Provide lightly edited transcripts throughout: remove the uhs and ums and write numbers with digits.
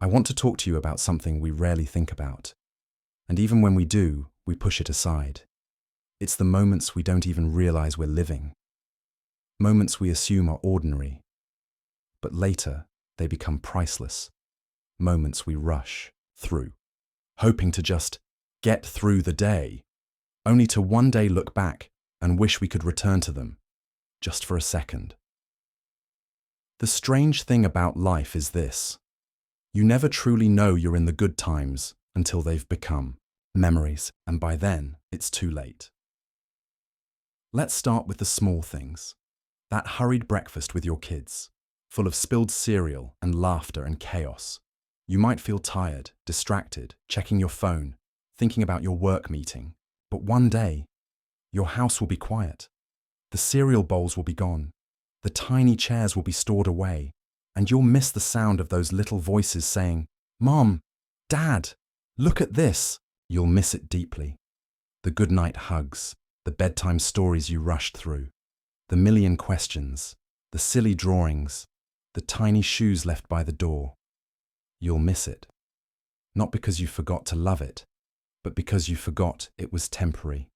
I want to talk to you about something we rarely think about. And even when we do, we push it aside. It's the moments we don't even realize we're living. Moments we assume are ordinary. But later, they become priceless. Moments we rush through, hoping to just get through the day, only to one day look back and wish we could return to them, just for a second. The strange thing about life is this. You never truly know you're in the good times until they've become memories, and by then, it's too late. Let's start with the small things. That hurried breakfast with your kids, full of spilled cereal and laughter and chaos. You might feel tired, distracted, checking your phone, thinking about your work meeting. But one day, your house will be quiet. The cereal bowls will be gone. The tiny chairs will be stored away. And you'll miss the sound of those little voices saying, "Mom, Dad, look at this." You'll miss it deeply. The goodnight hugs, the bedtime stories you rushed through, the million questions, the silly drawings, the tiny shoes left by the door. You'll miss it. Not because you forgot to love it, but because you forgot it was temporary.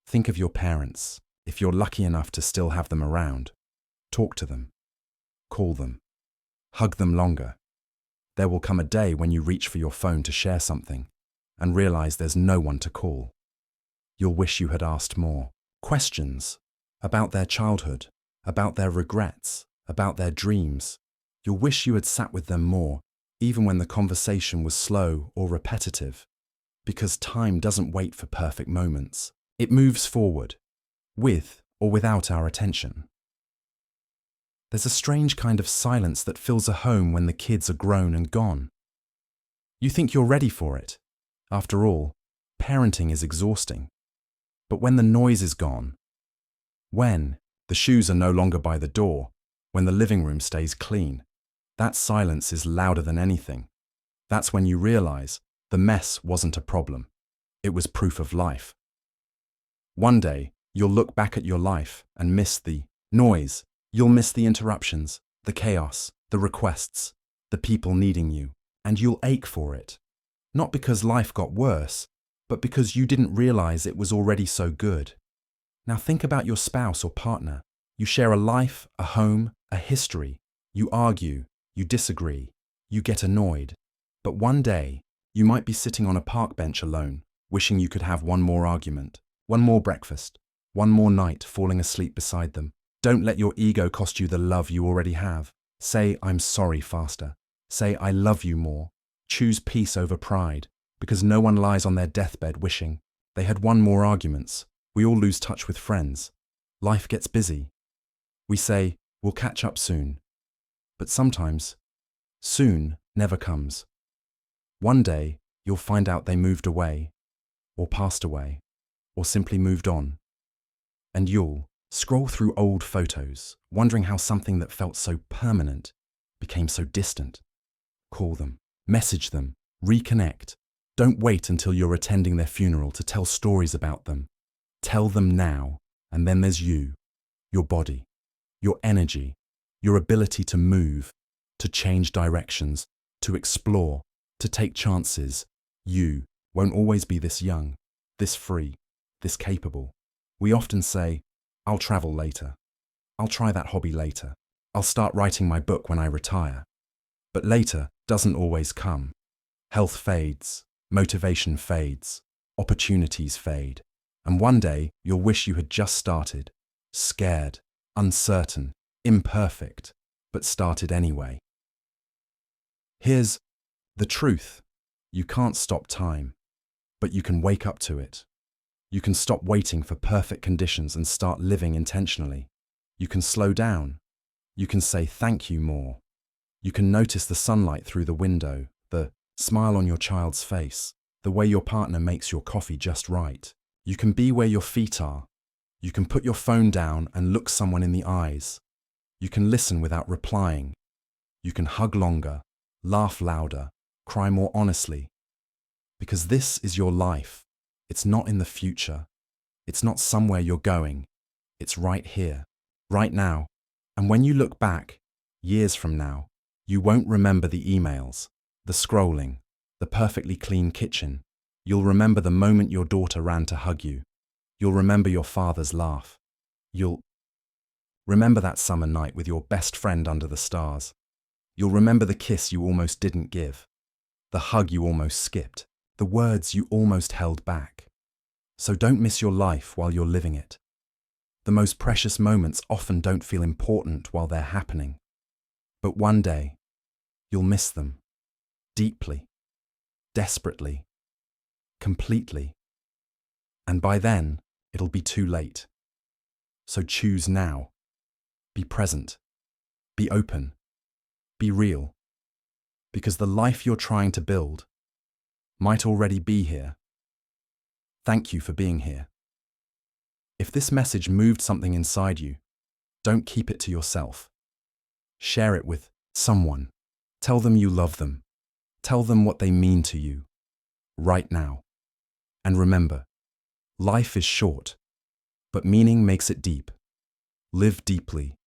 Think of your parents, if you're lucky enough to still have them around. Talk to them. Call them. Hug them longer. There will come a day when you reach for your phone to share something and realize there's no one to call. You'll wish you had asked more questions about their childhood, about their regrets, about their dreams. You'll wish you had sat with them more, even when the conversation was slow or repetitive, because time doesn't wait for perfect moments. It moves forward, with or without our attention. There's a strange kind of silence that fills a home when the kids are grown and gone. You think you're ready for it. After all, parenting is exhausting. But when the noise is gone, when the shoes are no longer by the door, when the living room stays clean, that silence is louder than anything. That's when you realize the mess wasn't a problem. It was proof of life. One day, you'll look back at your life and miss the noise. You'll miss the interruptions, the chaos, the requests, the people needing you, and you'll ache for it. Not because life got worse, but because you didn't realize it was already so good. Now think about your spouse or partner. You share a life, a home, a history. You argue, you disagree, you get annoyed. But one day, you might be sitting on a park bench alone, wishing you could have one more argument, one more breakfast, one more night falling asleep beside them. Don't let your ego cost you the love you already have. Say, "I'm sorry" faster. Say, "I love you" more. Choose peace over pride, because no one lies on their deathbed wishing they had one more arguments. We all lose touch with friends. Life gets busy. We say, "We'll catch up soon." But sometimes, soon never comes. One day, you'll find out they moved away, or passed away, or simply moved on. And you'll scroll through old photos, wondering how something that felt so permanent became so distant. Call them, message them, reconnect. Don't wait until you're attending their funeral to tell stories about them. Tell them now, and then there's you, your body, your energy, your ability to move, to change directions, to explore, to take chances. You won't always be this young, this free, this capable. We often say, "I'll travel later. I'll try that hobby later. I'll start writing my book when I retire." But later doesn't always come. Health fades, motivation fades, opportunities fade. And one day you'll wish you had just started, scared, uncertain, imperfect, but started anyway. Here's the truth. You can't stop time, but you can wake up to it. You can stop waiting for perfect conditions and start living intentionally. You can slow down. You can say thank you more. You can notice the sunlight through the window, the smile on your child's face, the way your partner makes your coffee just right. You can be where your feet are. You can put your phone down and look someone in the eyes. You can listen without replying. You can hug longer, laugh louder, cry more honestly. Because this is your life. It's not in the future. It's not somewhere you're going. It's right here, right now. And when you look back, years from now, You won't remember the emails, the scrolling, the perfectly clean kitchen. You'll remember the moment your daughter ran to hug you. You'll remember your father's laugh. You'll remember that summer night with your best friend under the stars. You'll remember the kiss you almost didn't give, the hug you almost skipped, the words you almost held back. So don't miss your life while you're living it. The most precious moments often don't feel important while they're happening. But one day, you'll miss them. Deeply. Desperately. Completely. And by then, it'll be too late. So choose now. Be present. Be open. Be real. Because the life you're trying to build might already be here. Thank you for being here. If this message moved something inside you, don't keep it to yourself. Share it with someone. Tell them you love them. Tell them what they mean to you. Right now. And remember, life is short, but meaning makes it deep. Live deeply.